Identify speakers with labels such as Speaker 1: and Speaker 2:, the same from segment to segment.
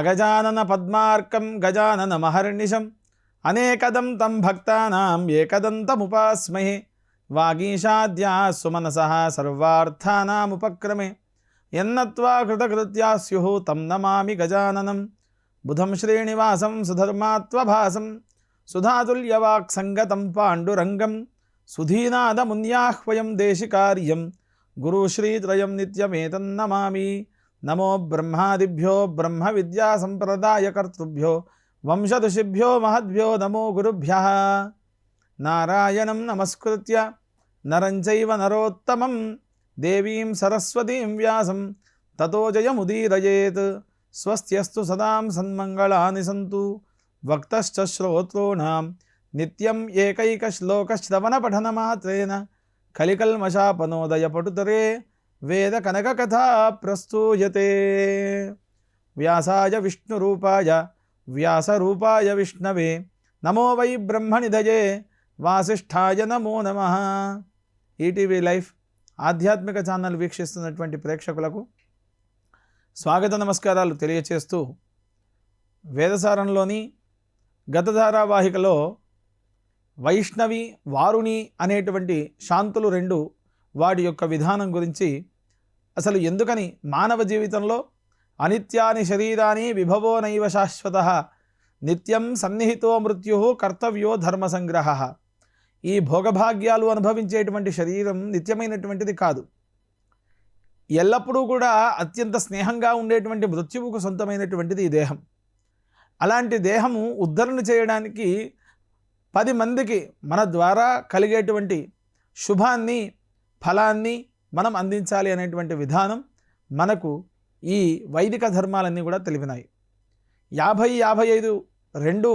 Speaker 1: అగజానన పద్మార్కం గజానన మహర్నిశం అనేకదం తం భక్తానాం ఏకదంతముపాస్మహే వాగీషాద్యా సుమనసః సర్వార్థానాముపక్రమే యన్నత్వా కృతకృత్యా స్యుః తం నమామి గజాననం బుధం శ్రీనివాసం సుధర్మాత్వభాసం సుధాతుల్యవాక్ సంగతం పాండురంగం సుధీనాదమున్యాహ్వయం దేశికార్యం గురుశ్రీత్రయం నిత్యమేతన్నమామి. నమో బ్రహ్మాదిభ్యో బ్రహ్మ విద్యా సంప్రదాయకర్తృభ్యో వంశఋషిభ్యో మహద్భ్యో నమో గురుభ్యః. నారాయణం నమస్కృత్య నరం చైవ నరోత్తమం దేవీం సరస్వతీం వ్యాసం తతో జయముదీరయేత్. స్వస్త్యస్తు సదాం సన్మంగళాని సంతు. వక్తశ్చ శ్రోతॄణాం నిత్యం ఏకైకశ్లోకశ్రవణ పఠనమాత్రేణ కలికల్మషాపనోదయ పటుతరే వేద కనక కథా ప్రస్తూయతే. వ్యాసాయ విష్ణురూపాయ వ్యాసరూపాయ విష్ణవే నమో వై బ్రహ్మనిధయే వాసిష్ఠాయ నమో నమః. ఈటీవీ లైఫ్ ఆధ్యాత్మిక ఛానల్ వీక్షిస్తున్నటువంటి ప్రేక్షకులకు స్వాగత నమస్కారాలు తెలియచేస్తూ, వేదసారంలోని గత ధారావాహికలో వైష్ణవి వారుణి అనేటువంటి శాంతులు రెండు వాటి యొక్క విధానం గురించి, అసలు ఎందుకని మానవ జీవితంలో అనిత్యాని శరీరాని విభవో నైవ శాశ్వతః నిత్యం సన్నిహితో మృత్యు కర్తవ్యో ధర్మ సంగ్రహ. ఈ భోగభాగ్యాలు అనుభవించేటువంటి శరీరం నిత్యమైనటువంటిది కాదు. ఎల్లప్పుడూ కూడా అత్యంత స్నేహంగా ఉండేటువంటి మృత్యువుకు సొంతమైనటువంటిది ఈ దేహం. అలాంటి దేహము ఉద్ధరణ చేయడానికి 10 మందికి మన ద్వారా కలిగేటువంటి శుభాన్ని ఫలాన్ని మనం అందించాలి అనేటువంటి విధానం మనకు ఈ వైదిక ధర్మాలన్నీ కూడా తెలిపినాయి. 50-55 రెండు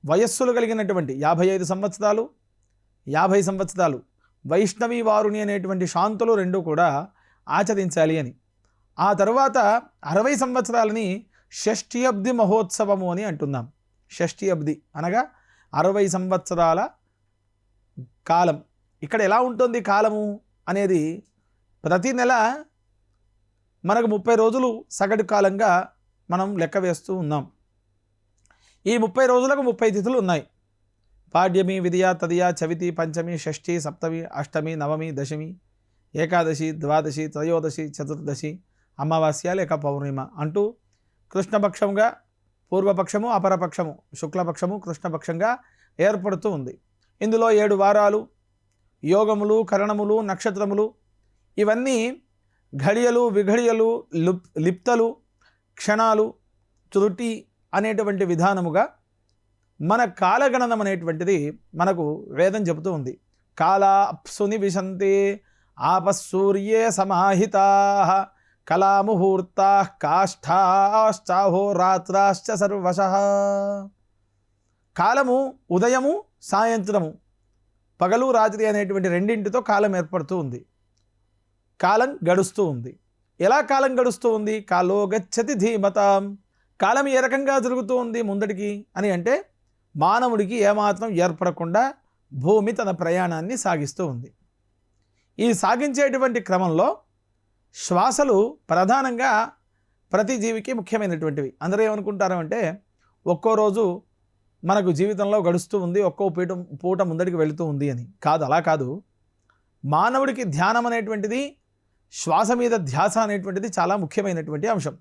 Speaker 1: వయస్సులు కలిగినటువంటి 55 సంవత్సరాలు 50 సంవత్సరాలు వైష్ణవి వారుని అనేటువంటి శాంతులు రెండు కూడా ఆచరించాలి అని. ఆ తర్వాత 60 సంవత్సరాలని షష్ఠి మహోత్సవము అని అంటున్నాం. షష్ఠి అబ్ది అనగా 60 సంవత్సరాల కాలం. ఇక్కడ ఎలా ఉంటుంది కాలము అనేది, ప్రతి నెల మనకు 30 రోజులు సగటు కాలంగా మనం లెక్క వేస్తూ ఉన్నాం. ఈ 30 రోజులకు 30 తిథులు ఉన్నాయి. పాడ్యమి, విదియ, తదియ, చవితి, పంచమి, షష్ఠి, సప్తమి, అష్టమి, నవమి, దశమి, ఏకాదశి, ద్వాదశి, త్రయోదశి, చతుర్దశి, అమావాస్య లేక పౌర్ణిమ అంటూ కృష్ణపక్షంగా పూర్వపక్షము, అపరపక్షము, శుక్లపక్షము, కృష్ణపక్షంగా ఏర్పడుతూ ఉంది. ఇందులో 7 వారాలు, యోగములు, కరణములు, నక్షత్రములు, ఇవన్నీ ఘడియలు, విఘడియలు, లిప్తలు, క్షణాలు, త్రుటి అనేటువంటి విధానముగా మన కాలగణనం అనేటువంటిది మనకు వేదం చెబుతూ ఉంది. కాలా అప్సుని విశంతే ఆపస్సూర్యే సమాహితాః కళాముహూర్తాః కాష్ఠాశ్చాహోరాత్రాశ్చ సర్వశః. కాలము ఉదయము సాయంత్రము, పగలు రాత్రి అనేటువంటి రెండింటితో కాలం ఏర్పడుతూ ఉంది. కాలం గడుస్తూ ఉంది. ఎలా కాలం గడుస్తూ ఉంది? కాలో గచ్చతి ధీమతాం. కాలం ఏ రకంగా జరుగుతూ ఉంది ముందడికి అని అంటే, మానవుడికి ఏమాత్రం ఏర్పడకుండా భూమి తన ప్రయాణాన్ని సాగిస్తూ ఉంది. ఈ సాగించేటువంటి క్రమంలో శ్వాసలు ప్రధానంగా ప్రతి జీవికి ముఖ్యమైనటువంటివి. అందరూ ఏమనుకుంటారు అంటే, ఒక్కో రోజు మనకు జీవితంలో గడుస్తూ ఉంది, ఒక్కో పూట ముందడికి వెళుతూ ఉంది అని. కాదు, అలా కాదు. మానవుడికి ధ్యానం అనేటువంటిది, శ్వాస మీద ధ్యాస అనేటువంటిది చాలా ముఖ్యమైనటువంటి అంశం.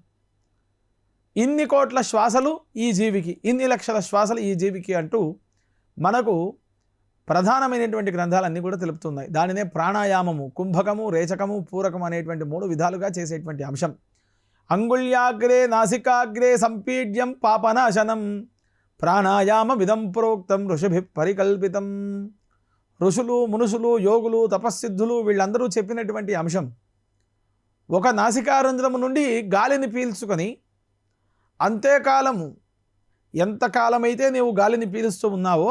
Speaker 1: ఇన్ని కోట్ల శ్వాసలు ఈ జీవికి, ఇన్ని లక్షల శ్వాసలు ఈ జీవికి అంటూ మనకు ప్రధానమైనటువంటి గ్రంథాలన్నీ కూడా తెలుపుతున్నాయి. దానినే ప్రాణాయామము, కుంభకము, రేచకము, పూరకము అనేటువంటి 3 విధాలుగా చేసేటువంటి అంశం. అంగుళ్యాగ్రే నాసికాగ్రే సంపీడ్యం పాపనాశనం ప్రాణాయామ విధం ప్రోక్తం ఋషిభి పరికల్పితం. ఋషులు, మునుషులు, యోగులు, తపస్సిద్ధులు వీళ్ళందరూ చెప్పినటువంటి అంశం. ఒక నాసికారంధ్రము నుండి గాలిని పీల్చుకొని అంతేకాలము, ఎంతకాలమైతే నీవు గాలిని పీలుస్తూ ఉన్నావో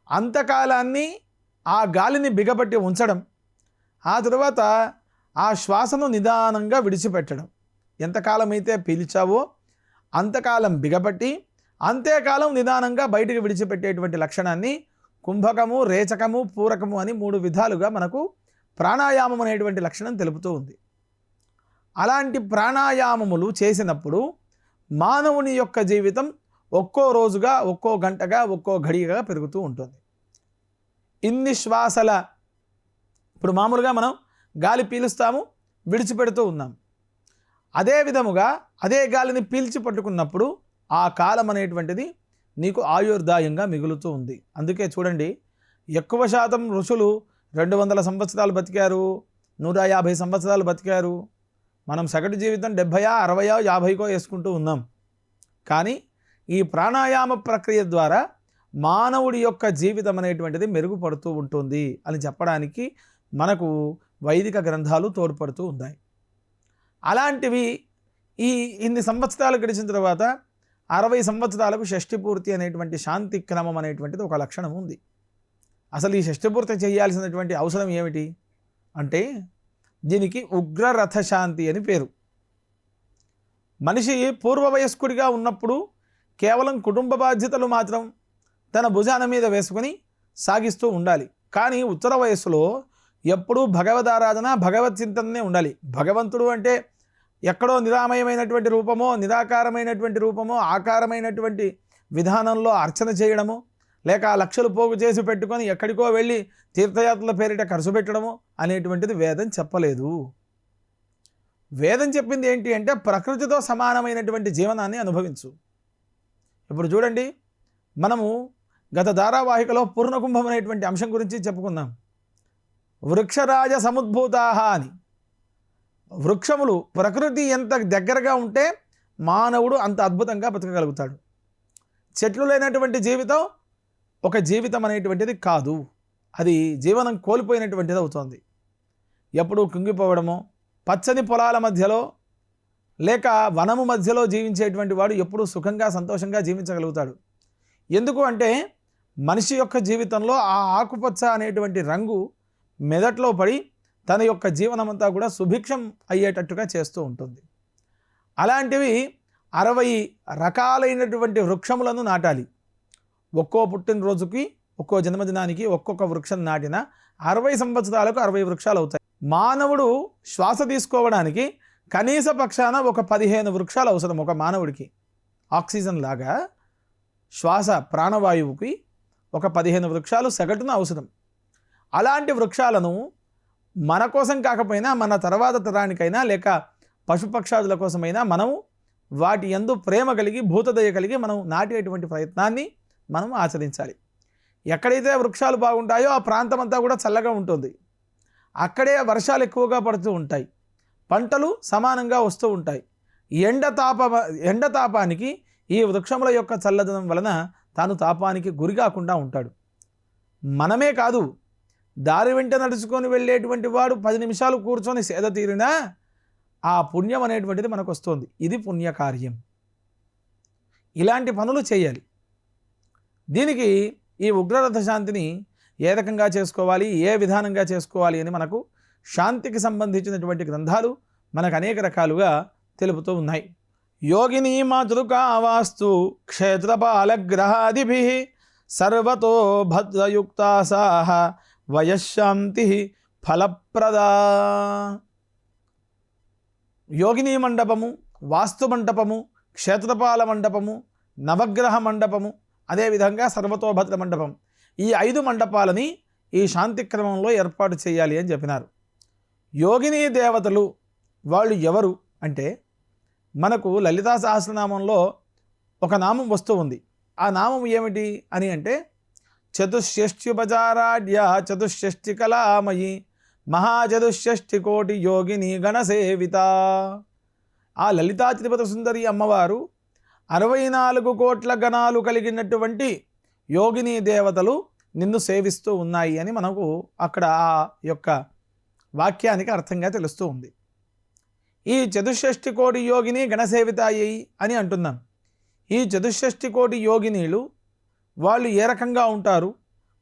Speaker 1: అంతకాలాన్ని ఆ గాలిని బిగపట్టి ఉంచడం, ఆ తరువాత ఆ శ్వాసను నిదానంగా విడిచిపెట్టడం. ఎంతకాలమైతే పీల్చావో అంతకాలం బిగపట్టి అంతేకాలం నిదానంగా బయటికి విడిచిపెట్టేటువంటి లక్షణాన్ని కుంభకము, రేచకము, పూరకము అని 3 విధాలుగా మనకు ప్రాణాయామం అనేటువంటి లక్షణం తెలుపుతూ ఉంది. అలాంటి ప్రాణాయామములు చేసినప్పుడు మానవుని యొక్క జీవితం ఒక్కో రోజుగా, ఒక్కో గంటగా, ఒక్కో ఘడియగా పెరుగుతూ ఉంటుంది. ఇన్ని శ్వాసల, ఇప్పుడు మామూలుగా మనం గాలి పీలుస్తాము, విడిచిపెడుతూ ఉన్నాం. అదే విధముగా అదే గాలిని పీల్చి పట్టుకున్నప్పుడు ఆ కాలం అనేటువంటిది నీకు ఆయుర్దాయంగా మిగులుతూ ఉంది. అందుకే చూడండి, ఎక్కువ శాతం ఋషులు 200 సంవత్సరాలు బతికారు, 150 సంవత్సరాలు బతికారు. మనం సగటు జీవితం 70, 60, 50కో వేసుకుంటూ ఉన్నాం. కానీ ఈ ప్రాణాయామ ప్రక్రియ ద్వారా మానవుడి యొక్క జీవితం అనేటువంటిది మెరుగుపడుతూ ఉంటుంది అని చెప్పడానికి మనకు వైదిక గ్రంథాలు తోడ్పడుతూ ఉన్నాయి. అలాంటివి ఇన్ని సంవత్సరాలు గడిచిన తర్వాత 60 సంవత్సరాలకు షష్ఠి పూర్తి అనేటువంటి శాంతి క్రమం అనేటువంటిది ఒక లక్షణం ఉంది. అసలు ఈ షష్ఠి పూర్తి చేయాల్సినటువంటి అవసరం ఏమిటి అంటే, దీనికి ఉగ్రరథ శాంతి అని పేరు. మనిషి పూర్వ వయస్కుడిగా ఉన్నప్పుడు కేవలం కుటుంబ బాధ్యతలు మాత్రం తన భుజాన మీద వేసుకొని సాగిస్తూ ఉండాలి. కానీ ఉత్తర వయస్సులో ఎప్పుడూ భగవదారాధన, భగవత్ చింతనే ఉండాలి. భగవంతుడు అంటే ఎక్కడో నిరామయమైనటువంటి రూపమో, నిరాకారమైనటువంటి రూపమో, ఆకారమైనటువంటి విధానంలో అర్చన చేయడము, లేక లక్షలు పోగు చేసి పెట్టుకొని ఎక్కడికో వెళ్ళి తీర్థయాత్రల పేరిట ఖర్చు పెట్టడము అనేటువంటిది వేదం చెప్పలేదు. వేదం చెప్పింది ఏంటి అంటే, ప్రకృతితో సమానమైనటువంటి జీవనాన్ని అనుభవించు. ఇప్పుడు చూడండి, మనము గత ధారావాహికలో పూర్ణకుంభం అనేటువంటి అంశం గురించి చెప్పుకున్నాం. వృక్షరాజ సముద్భూతాహ అని. వృక్షములు ప్రకృతి ఎంత దగ్గరగా ఉంటే మానవుడు అంత అద్భుతంగా బతకగలుగుతాడు. చెట్లు లేనటువంటి జీవితం ఒక జీవితం అనేటువంటిది కాదు, అది జీవనం కోల్పోయినటువంటిది అవుతుంది. ఎప్పుడు కుంగిపోవడమో, పచ్చని పొలాల మధ్యలో లేక వనము మధ్యలో జీవించేటువంటి వాడు ఎప్పుడూ సుఖంగా, సంతోషంగా జీవించగలుగుతాడు. ఎందుకు అంటే, మనిషి యొక్క జీవితంలో ఆ ఆకుపచ్చ అనేటువంటి రంగు మెదట్లో పడి తన యొక్క జీవనమంతా కూడా సుభిక్షం అయ్యేటట్టుగా చేస్తూ ఉంటుంది. అలాంటివి 60 రకాలైనటువంటి వృక్షములను నాటాలి. ఒక్కో పుట్టినరోజుకి, ఒక్కో జన్మదినానికి ఒక్కొక్క వృక్షం నాటిన 60 సంవత్సరాలకు 60 వృక్షాలు అవుతాయి. మానవుడు శ్వాస తీసుకోవడానికి కనీస పక్షాన ఒక 15 వృక్షాలు అవసరం. ఒక మానవుడికి ఆక్సిజన్ లాగా శ్వాస ప్రాణవాయువుకి ఒక 15 వృక్షాలు సగటున అవసరం. అలాంటి వృక్షాలను మన కోసం కాకపోయినా మన తర్వాత తరానికైనా లేక పశుపక్షాదుల కోసమైనా మనము వాటి యందు ప్రేమ కలిగి, భూతదయ కలిగి మనం నాటేటువంటి ప్రయత్నాన్ని మనం ఆచరించాలి. ఎక్కడైతే వృక్షాలు బాగుంటాయో ఆ ప్రాంతం అంతా కూడా చల్లగా ఉంటుంది. అక్కడే వర్షాలు ఎక్కువగా పడుతూ ఉంటాయి, పంటలు సమానంగా వస్తూ ఉంటాయి. ఎండతాపానికి ఈ వృక్షముల యొక్క చల్లదనం వలన తాను తాపానికి గురి కాకుండా ఉంటాడు. మనమే కాదు, దారి వెంట నడుచుకొని వెళ్ళేటువంటి వాడు 10 నిమిషాలు కూర్చొని సేద తీరినా ఆ పుణ్యం అనేటువంటిది మనకు వస్తుంది. ఇది పుణ్యకార్యం. ఇలాంటి పనులు చేయాలి. దీనికి ఈ ఉగ్రరథ శాంతిని ఏ రకంగా చేసుకోవాలి, ఏ విధానంగా చేసుకోవాలి అని మనకు శాంతికి సంబంధించినటువంటి గ్రంథాలు మనకు అనేక రకాలుగా తెలుపుతూ ఉన్నాయి. యోగిని మాతృకావాస్తు క్షేత్రపాలగ్రహాదిభిః సర్వతో భద్రయుక్తాసాః వయశ్శాంతి ఫలప్రదా. యోగిని మండపము, వాస్తు మండపము, క్షేత్రపాల మండపము, నవగ్రహ మండపము, అదేవిధంగా సర్వతోభద్ర మండపం, ఈ 5 మండపాలని ఈ శాంతి క్రమంలో ఏర్పాటు చేయాలి అని చెప్పినారు. యోగిని దేవతలు వాళ్ళు ఎవరు అంటే, మనకు లలితా సహస్రనామంలో ఒక నామం వస్తూ ఉంది. ఆ నామం ఏమిటి అని అంటే, చతుష్షష్ట్యుపచారాఢ్య చతుష్షష్టి కళామయి మహాచతుష్షష్టి కోటి యోగిని గణసేవిత. ఆ లలితా త్రిపుర సుందరి అమ్మవారు 64 కోట్ల గణాలు కలిగినటువంటి యోగిని దేవతలు నిన్ను సేవిస్తూ ఉన్నాయి అని మనకు అక్కడ ఆ యొక్క వాక్యానికి అర్థంగా తెలుస్తూ ఉంది. ఈ చతుష్షష్టి కోటి యోగిని గణసేవితాయి అని అంటున్నాం. ఈ చతుష్షష్టి కోటి యోగినీలు వాళ్ళు ఏ రకంగా ఉంటారు,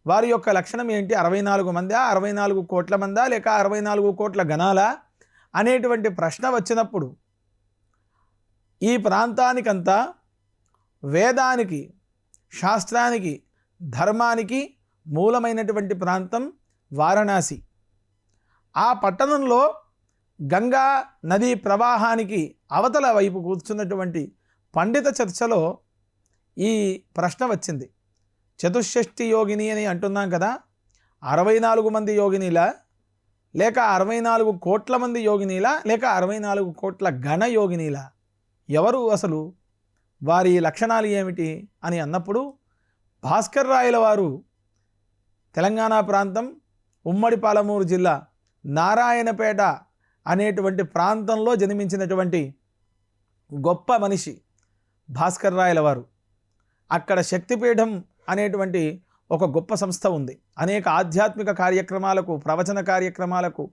Speaker 1: వారి యొక్క లక్షణం ఏంటి, 64 మందా, 64 కోట్ల మందా, లేక 64 కోట్ల గణాలా అనేటువంటి ప్రశ్న వచ్చినప్పుడు, ఈ ప్రాంతానికంతా వేదానికి, శాస్త్రానికి, ధర్మానికి మూలమైనటువంటి ప్రాంతం వారణాసి. ఆ పట్టణంలో గంగా నదీ ప్రవాహానికి అవతల వైపు కూర్చున్నటువంటి పండిత చర్చలో ఈ ప్రశ్న వచ్చింది. చతుషష్ఠి యోగిని అని అంటున్నాం కదా, 64 మంది యోగినీలా, లేక 64 కోట్ల మంది యోగినీలా, లేక 64 కోట్ల గణ యోగినీలా? ఎవరు అసలు, వారి లక్షణాలు ఏమిటి అని అన్నప్పుడు భాస్కర్ రాయల వారు తెలంగాణ ప్రాంతం ఉమ్మడి పాలమూరు జిల్లా నారాయణపేట అనేటువంటి ప్రాంతంలో జన్మించినటువంటి గొప్ప మనిషి భాస్కర్ రాయల వారు. అక్కడ శక్తిపీఠం అనేటువంటి ఒక గొప్ప సంస్థ ఉంది. అనేక ఆధ్యాత్మిక కార్యక్రమాలకు, ప్రవచన కార్యక్రమాలకు,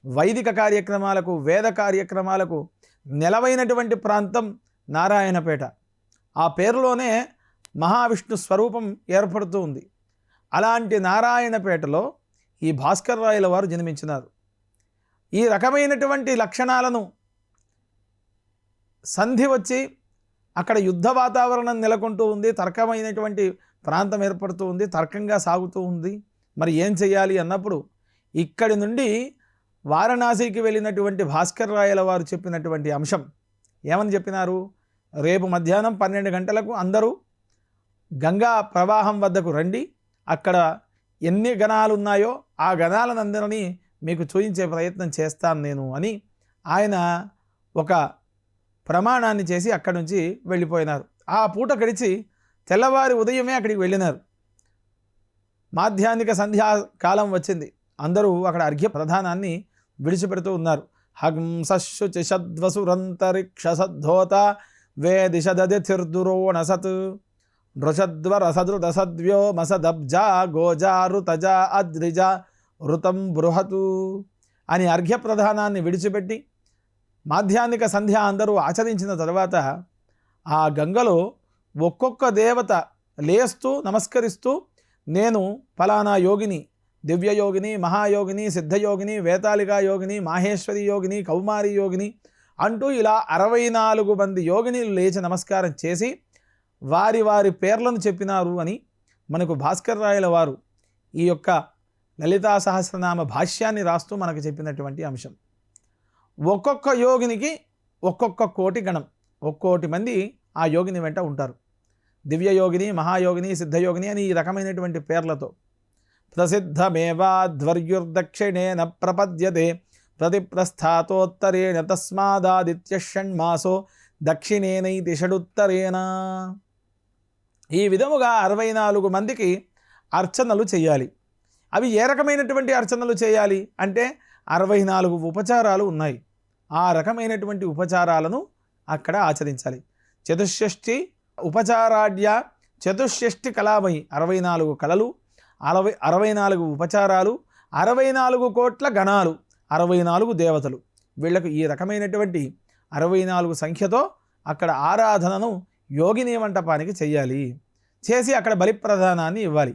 Speaker 1: వైదిక కార్యక్రమాలకు, వేద కార్యక్రమాలకు నెలవైనటువంటి ప్రాంతం నారాయణపేట. ఆ పేరులోనే మహావిష్ణు స్వరూపం ఏర్పడుతూ ఉంది. అలాంటి నారాయణపేటలో ఈ భాస్కర్ రాయల వారు జన్మించినారు. ఈ రకమైనటువంటి లక్షణాలను సంధి వచ్చి అక్కడ యుద్ధ వాతావరణం నెలకొంటూ ఉంది, తర్కమైనటువంటి ప్రాంతం ఏర్పడుతూ ఉంది, తర్కంగా సాగుతూ ఉంది. మరి ఏం చేయాలి అన్నప్పుడు ఇక్కడి నుండి వారణాసికి వెళ్ళినటువంటి భాస్కర్ రాయల వారు చెప్పినటువంటి అంశం ఏమని చెప్పినారు? రేపు మధ్యాహ్నం 12 గంటలకు అందరూ గంగా ప్రవాహం వద్దకు రండి, అక్కడ ఎన్ని గణాలు ఉన్నాయో ఆ గణాలనందరినీ మీకు చూయించే ప్రయత్నం చేస్తాను నేను అని ఆయన ఒక ప్రమాణాన్ని చేసి అక్కడి నుంచి వెళ్ళిపోయినారు. ఆ పూట గడిచి తెల్లవారి ఉదయమే అక్కడికి వెళ్ళినారు. మాధ్యాహ్నిక సంధ్యాకాలం వచ్చింది. అందరూ అక్కడ అర్ఘ్య ప్రధానాన్ని విడిచిపెడుతూ ఉన్నారు. హంసశుచిషద్వసురంతరిక్ష సద్ధోత వేదిషదధిర్దురోణసత్ నృషద్వరసదృదసద్వ్యో మసదబ్జా గోజారుతజా అద్రిజ ఋతం బృహతు అని అర్ఘ్య ప్రధానాన్ని విడిచిపెట్టి మాధ్యాహ్నిక సంధ్య అందరూ ఆచరించిన తర్వాత ఆ గంగలో ఒక్కొక్క దేవత లేస్తూ నమస్కరిస్తూ నేను ఫలానా యోగిని, దివ్యయోగిని, మహాయోగిని, సిద్ధయోగిని, వేతాళికా యోగిని, మాహేశ్వరి యోగిని, కౌమారి యోగిని అంటూ ఇలా 64 మంది యోగినీలు లేచి నమస్కారం చేసి వారి వారి పేర్లను చెప్పినారు అని మనకు భాస్కర్ రాయల వారు ఈ యొక్క లలితా సహస్రనామ భాష్యాన్ని రాస్తూ మనకు చెప్పినటువంటి అంశం. ఒక్కొక్క యోగినికి ఒక్కొక్క కోటి గణం, ఒక్కోటి మంది ఆ యోగిని వెంట ఉంటారు. దివ్యయోగిని, మహాయోగిని, సిద్ధయోగిని అని ఈ రకమైనటువంటి పేర్లతో. ప్రసిద్ధమేవాధ్వర్యుర్దక్షిణేన ప్రపద్యతే ప్రతిప్రస్థాతోత్తరేణ తస్మాదాదిత్య షణ్మాసో దక్షిణేనైతి షడుత్తరేణ. ఈ విధముగా 64 మందికి అర్చనలు చేయాలి. అవి ఏ రకమైనటువంటి అర్చనలు చేయాలి అంటే 64 ఉపచారాలు ఉన్నాయి. ఆ రకమైనటువంటి ఉపచారాలను అక్కడ ఆచరించాలి. చతుషష్ఠి ఉపచారాఢ్య చతుషష్ఠి కళామయి, 64 కళలు, 64 ఉపచారాలు, 64 కోట్ల గణాలు, 64 దేవతలు. వీళ్లకు ఈ రకమైనటువంటి 64 సంఖ్యతో అక్కడ ఆరాధనను యోగిని మంటపానికి చెయ్యాలి. చేసి అక్కడ బలిప్రదానాన్ని ఇవ్వాలి.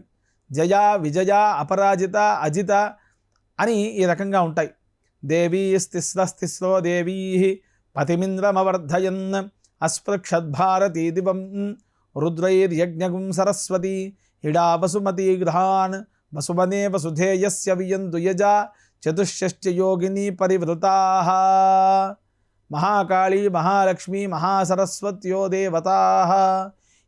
Speaker 1: జయ, విజయ, అపరాజిత, అజిత అని ఈ రకంగా ఉంటాయి. దేవీ స్థిస్రస్థిస్రో దేవీ పతిమింద్రమవర్ధయన్ అస్పృక్షద్భారతీ దివం రుద్రైర్యజ్ఞగుం సరస్వతి ఇడా వసుమతి గృహాన్ వసువనే వసుధేయస్య వియందు యజా చతుషష్ఠి యోగిని పరివృతాః. మహాకాళీ, మహాలక్ష్మి, మహాసరస్వత్యో దేవతాః.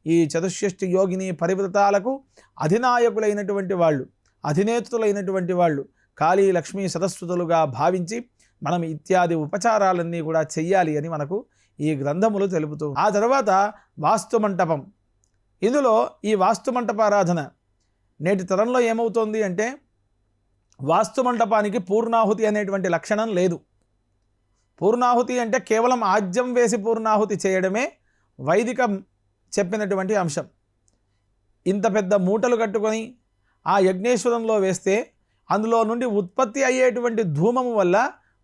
Speaker 1: ఈ చతుషష్ఠి యోగిని పరివృతాలకు అధినాయకులైనటువంటి వాళ్ళు, అధినేత్రులైనటువంటి వాళ్ళు కాళీ, లక్ష్మీ, సరస్వతులుగా భావించి మనం ఇత్యాది ఉపచారాలన్నీ కూడా చెయ్యాలి అని మనకు ఈ గ్రంథములు తెలుపుతూ. ఆ తర్వాత వాస్తుమంటపం. ఇందులో ఈ వాస్తుమంటపారాధన నేటి తరంలో ఏమవుతోంది అంటే వాస్తుమంటపానికి పూర్ణాహుతి అనేటువంటి లక్షణం లేదు. పూర్ణాహుతి అంటే కేవలం ఆజ్యం వేసి పూర్ణాహుతి చేయడమే వైదికం చెప్పినటువంటి అంశం. ఇంత పెద్ద మూటలు కట్టుకొని ఆ యజ్ఞేశ్వరంలో వేస్తే అందులో నుండి ఉత్పత్తి అయ్యేటువంటి ధూమము వల్ల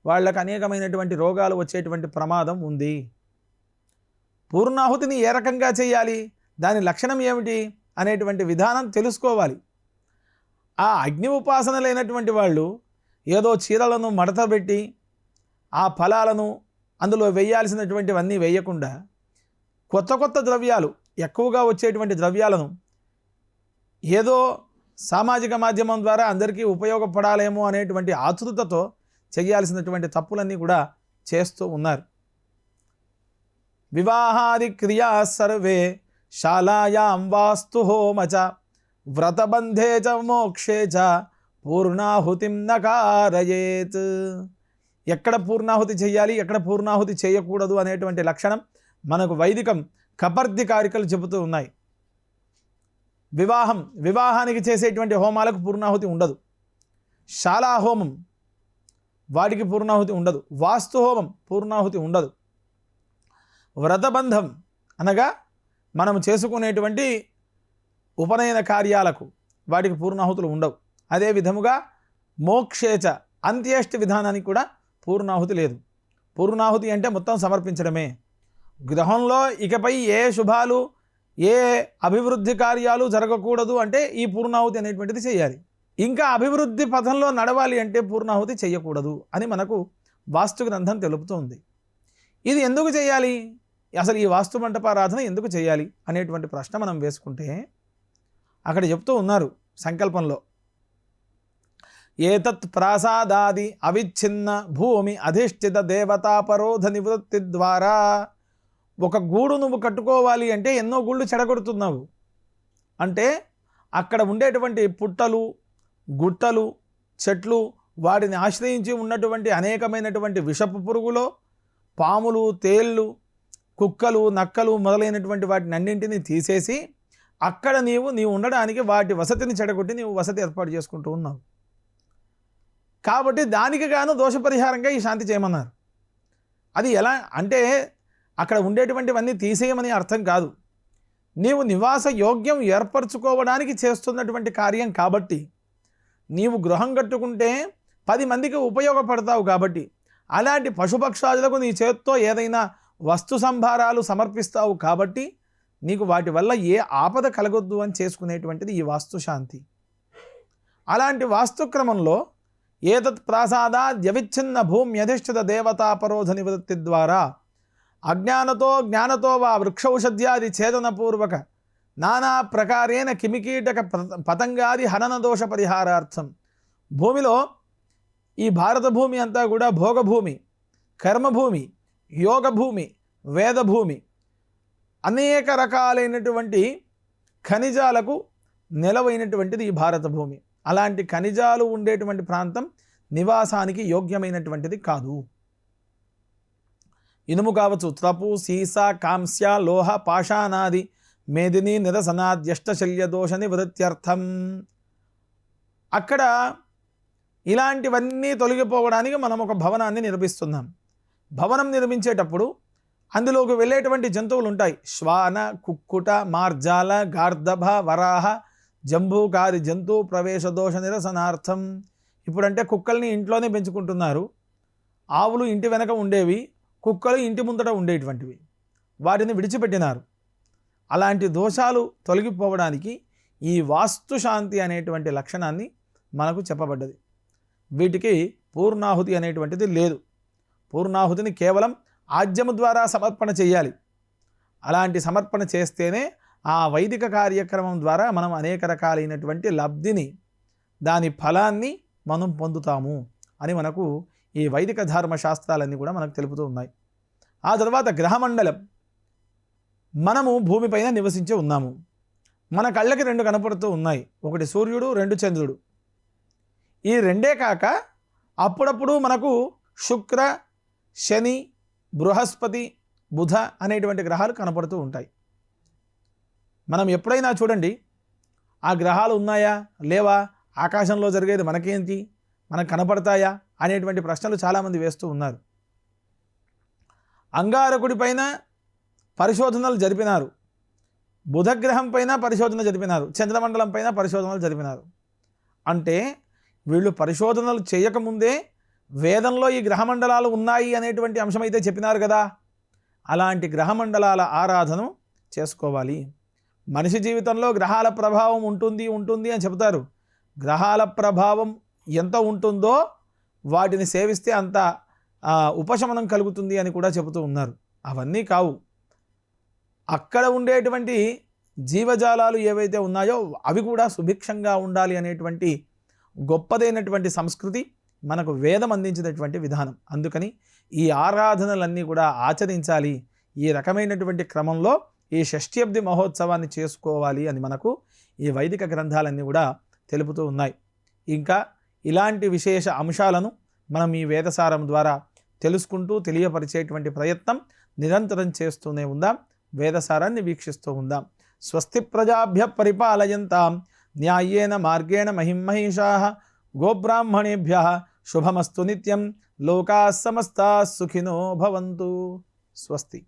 Speaker 1: వాళ్ళకు అనేకమైనటువంటి రోగాలు వచ్చేటువంటి ప్రమాదం ఉంది. పూర్ణాహుతిని ఏ రకంగా చేయాలి, దాని లక్షణం ఏమిటి అనేటువంటి విధానం తెలుసుకోవాలి. ఆ అగ్ని ఉపాసన లేనటువంటి వాళ్ళు ఏదో చీరలను మడతబెట్టి ఆ ఫలాలను అందులో వేయాల్సినటువంటివన్నీ వేయకుండా కొత్త కొత్త ద్రవ్యాలు, ఎక్కువగా వచ్చేటువంటి ద్రవ్యాలను ఏదో సామాజిక మాధ్యమం ద్వారా అందరికీ ఉపయోగపడాలేమో అనేటువంటి ఆతృతతో చేయాల్సినటువంటి తప్పులన్నీ కూడా చేస్తూ ఉన్నారు. వివాహాది క్రియా సర్వే శాలాయాం వాస్తు హోమచ వ్రతబంధే చ మోక్షే చ పూర్ణాహుతిం నకారయేత్. ఎక్కడ పూర్ణాహుతి చేయాలి, ఎక్కడ పూర్ణాహుతి చేయకూడదు అనేటువంటి లక్షణం మనకు వైదికం కపర్దికారికలు చెబుతూ ఉన్నాయి. వివాహానికి చేసేటువంటి హోమాలకు పూర్ణాహుతి ఉండదు. శాలా హోమం వాటికి పూర్ణాహుతి ఉండదు. వాస్తు హోమం పూర్ణాహుతి ఉండదు. వ్రతబంధం అనగా మనం చేసుకునేటువంటి ఉపనయన కార్యాలకు వాటికి పూర్ణాహుతులు ఉండవు. అదే విధముగా మోక్షేచ అంత్యేష్టి విధానానికి కూడా పూర్ణాహుతి లేదు. పూర్ణాహుతి అంటే మొత్తం సమర్పించడమే. గృహంలో ఇకపై ఏ శుభాలు ఏ అభివృద్ధి కార్యాలు జరగకూడదు అంటే ఈ పూర్ణాహుతి అనేటువంటిది చేయాలి. ఇంకా అభివృద్ధి పథంలో నడవాలి అంటే పూర్ణాహుతి చేయకూడదు అని మనకు వాస్తు గ్రంథం తెలుపుతుంది. ఇది ఎందుకు చేయాలి, అసలు ఈ వాస్తు మంటపారాధన ఎందుకు చేయాలి అనేటువంటి ప్రశ్న మనం వేసుకుంటే అక్కడ చెప్తూ ఉన్నారు సంకల్పంలో, ఏతత్ ప్రాసాదాది అవిచ్ఛిన్న భూమి అధిష్ఠిత దేవతాపరోధ నివృత్తి ద్వారా. ఒక గూడు నువ్వు కట్టుకోవాలి అంటే ఎన్నో గూళ్ళు చెడగొడుతున్నావు. అంటే అక్కడ ఉండేటువంటి పుట్టలు, గుట్టలు, చెట్లు, వాటిని ఆశ్రయించి ఉన్నటువంటి అనేకమైనటువంటి విషపు పురుగులు, పాములు, తేళ్ళు, కుక్కలు, నక్కలు మొదలైనటువంటి వాటిని అన్నింటినీ తీసేసి అక్కడ నీవు ఉండడానికి వాటి వసతిని చెడగొట్టి నీవు వసతి ఏర్పాటు చేసుకుంటూ ఉన్నావు. కాబట్టి దానికి గాను దోషపరిహారంగా ఈ శాంతి చేయమన్నారు. అది ఎలా అంటే అక్కడ ఉండేటువంటివన్నీ తీసేయమని అర్థం కాదు. నీవు నివాస యోగ్యం ఏర్పరచుకోవడానికి చేస్తున్నటువంటి కార్యం కాబట్టి, నీవు గృహం కట్టుకుంటే 10 మందికి ఉపయోగపడతావు కాబట్టి, అలాంటి పశుపక్షాదులకు నీ చేత్తో ఏదైనా వస్తు సంభారాలు సమర్పిస్తావు కాబట్టి నీకు వాటి వల్ల ఏ ఆపద కలగొద్దు అని చేసుకునేటువంటిది ఈ వాస్తు శాంతి. అలాంటి వాస్తుక్రమంలో ఏతత్ ప్రాసాదాద్యవిచ్ఛిన్న భూమ్యధిష్ఠిత దేవతాపరోధ నివృత్తి ద్వారా జ్ఞానతో వా వృక్షౌషధ్యాది ఛేదనపూర్వక నానా ప్రకారేణ కిమికీటక పతంగాది హనన దోష పరిహారార్థం. భూమిలో ఈ భారత భూమి అంతా కూడా భోగభూమి, కర్మభూమి, యోగభూమి, వేదభూమి, అనేక రకాలైనటువంటి ఖనిజాలకు నెలవైనటువంటిది ఈ భారత భూమి. అలాంటి ఖనిజాలు ఉండేటువంటి ప్రాంతం నివాసానికి యోగ్యమైనటువంటిది కాదు. ఇనుము కావచ్చు, త్రపు, సీసా, కాంస్య, లోహ, పాషాణాది మేదిని నిరసనాద్యష్టశల్య దోష నివృత్త్యర్థం. అక్కడ ఇలాంటివన్నీ తొలగిపోవడానికి మనం ఒక భవనాన్ని నిర్మిస్తున్నాం. భవనం నిర్మించేటప్పుడు అందులోకి వెళ్ళేటువంటి జంతువులు ఉంటాయి. శ్వాన, కుక్కుట, మార్జాల, గార్ధభ, వరాహ, జంబూకాది జంతు ప్రవేశ దోష నిరసనార్థం. ఇప్పుడంటే కుక్కల్ని ఇంట్లోనే పెంచుకుంటున్నారు. ఆవులు ఇంటి వెనక ఉండేవి, కుక్కలు ఇంటి ముందట ఉండేటువంటివి, వాటిని విడిచిపెట్టినారు. అలాంటి దోషాలు తొలగిపోవడానికి ఈ వాస్తు శాంతి అనేటువంటి లక్షణాన్ని మనకు చెప్పబడ్డది. వీటికి పూర్ణాహుతి అనేటువంటిది లేదు. పూర్ణాహుతిని కేవలం ఆజ్యము ద్వారా సమర్పణ చేయాలి. అలాంటి సమర్పణ చేస్తేనే ఆ వైదిక కార్యక్రమం ద్వారా మనం అనేక రకాలైనటువంటి లబ్ధిని, దాని ఫలాన్ని మనం పొందుతాము అని మనకు ఈ వైదిక ధర్మశాస్త్రాలన్నీ కూడా మనకు తెలుపుతూ ఉన్నాయి. ఆ తర్వాత గ్రహమండలం. మనము భూమిపైన నివసించి ఉన్నాము. మన కళ్ళకి 2 కనపడుతూ ఉన్నాయి. ఒకటి సూర్యుడు, 2 చంద్రుడు. ఈ రెండే కాక అప్పుడప్పుడు మనకు శుక్ర, శని, బృహస్పతి, బుధ అనేటువంటి గ్రహాలు కనపడుతూ ఉంటాయి. మనం ఎప్పుడైనా చూడండి, ఆ గ్రహాలు ఉన్నాయా లేవా, ఆకాశంలో జరిగేది మనకేంటి, మనకు కనపడతాయా అనేటువంటి ప్రశ్నలు చాలామంది వేస్తూ ఉన్నారు. అంగారకుడి పైన పరిశోధనలు జరిపినారు, బుధగ్రహం పైన పరిశోధన జరిపినారు, చంద్రమండలం పైన పరిశోధనలు జరిపినారు. అంటే వీళ్ళు పరిశోధనలు చేయకముందే వేదంలో ఈ గ్రహమండలాలు ఉన్నాయి అనేటువంటి అంశమైతే చెప్పినారు కదా. అలాంటి గ్రహమండలాల ఆరాధన చేసుకోవాలి. మనిషి జీవితంలో గ్రహాల ప్రభావం ఉంటుంది అని చెబుతారు. గ్రహాల ప్రభావం ఎంత ఉంటుందో వాటిని సేవిస్తే అంత ఉపశమనం కలుగుతుంది అని కూడా చెబుతూ ఉన్నారు. అవన్నీ కావు. అక్కడ ఉండేటువంటి జీవజాలాలు ఏవైతే ఉన్నాయో అవి కూడా సుభిక్షంగా ఉండాలి అనేటువంటి గొప్పదైనటువంటి సంస్కృతి మనకు వేదం అందించినటువంటి విధానం. అందుకని ఈ ఆరాధనలన్నీ కూడా ఆచరించాలి. ఈ రకమైనటువంటి క్రమంలో ఈ షష్ఠ్యబ్ది మహోత్సవాన్ని చేసుకోవాలి అని మనకు ఈ వైదిక గ్రంథాలన్నీ కూడా తెలుపుతూ ఉన్నాయి. ఇంకా ఇలాంటి విశేష అంశాలను మనం ఈ వేదసారం ద్వారా తెలుసుకుంటూ తెలియపరిచేటువంటి ప్రయత్నం నిరంతరం చేస్తూనే ఉందాం. వేదసారాన్ని వీక్షిస్తూ ఉందాం. స్వస్తి ప్రజాభ్య పరిపాలయంతాం న్యాయేన మార్గేణ మహిమహీషాః గోబ్రాహ్మణేభ్యః శుభమస్తు నిత్యం. లోకాః సమస్తాః సుఖినో భవంతు. స్వస్తి.